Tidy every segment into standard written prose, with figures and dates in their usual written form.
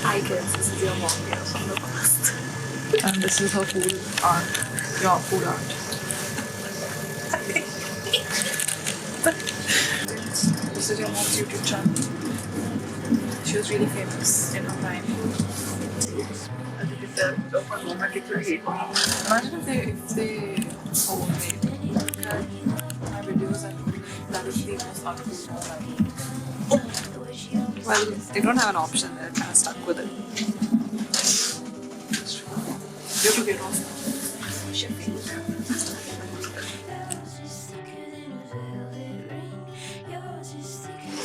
Hi kids, this is your mom here from the past. And this is her food art. Your food art. This is your mom's YouTube channel. She was really famous in her time. As you can tell, look, her mom had to hate me. Imagine if they look at my videos and that is the most uncool mom ever. Well, they don't have an option, they're kind of stuck with it. You have to get off.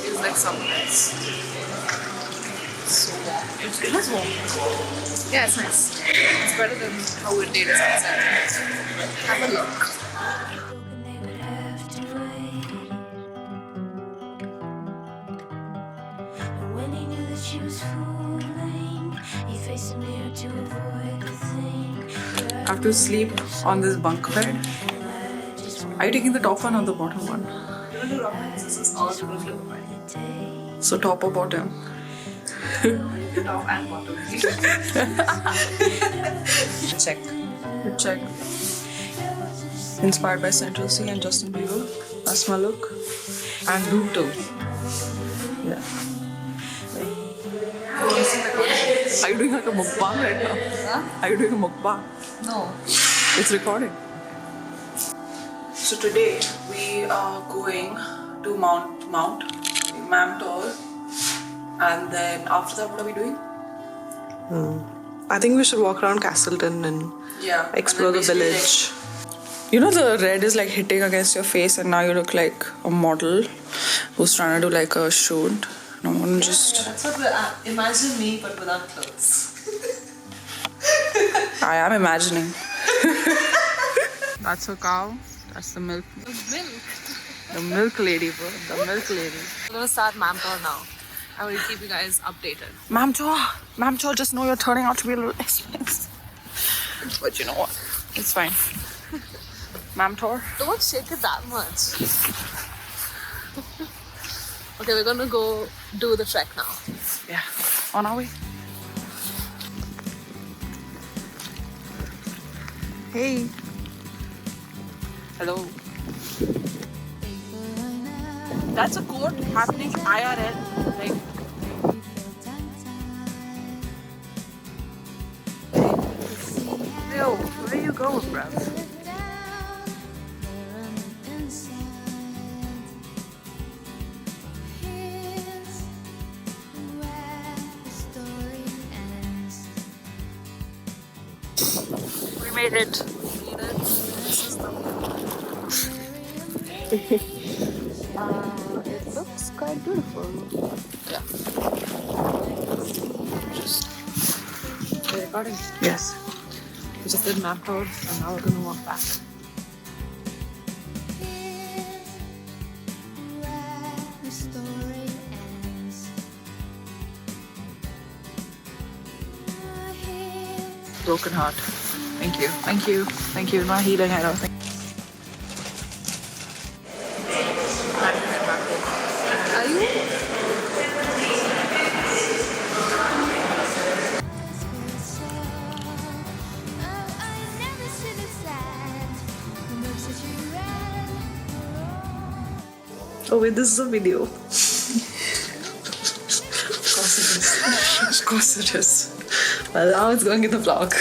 It's like summer nights. So warm. It was warm. Yeah, it's nice. It's better than how it did outside. Have a look. When he knew that she was fooling, he faced a mirror to avoid the thing. I have to sleep on this bunk bed. Are you taking the top one or the bottom one? So top or bottom? Top and bottom. Check. Check. Inspired by Central C and Justin Bieber. That's my look. And Naruto. Yeah. Are you doing like a mukbang right now? Huh? Are you doing a mukbang? No. It's recording. So today we are going to Mamtor, and then after that, what are we doing? I think we should walk around Castleton and explore the village. You know the red is like hitting against your face, and now you look like a model who's trying to do like a shoot. No one just. That's what imagine me but without clothes. I am imagining. That's a cow. That's the milk. Milk. The milk lady, bro. The milk lady. I'm gonna start Mamtor now. I will keep you guys updated. Mamtor, just know you're turning out to be a little expensive. But you know what? It's fine. Mamtor. Don't shake it that much. Okay, we're gonna go do the trek now. Yeah. On our way. Hey. Hello. That's a quote happening IRL. Like. Yo, where you going, bruv? We made it. This is the it looks quite beautiful. Yeah. Just we're recording. Yes. We just did map road and now we're gonna walk back. Broken heart. Thank you. Thank you. Thank you. Not healing, I don't think. Are you? Oh wait, this is a video. Of course it is. Of course it is. Well, now it's going in the vlog.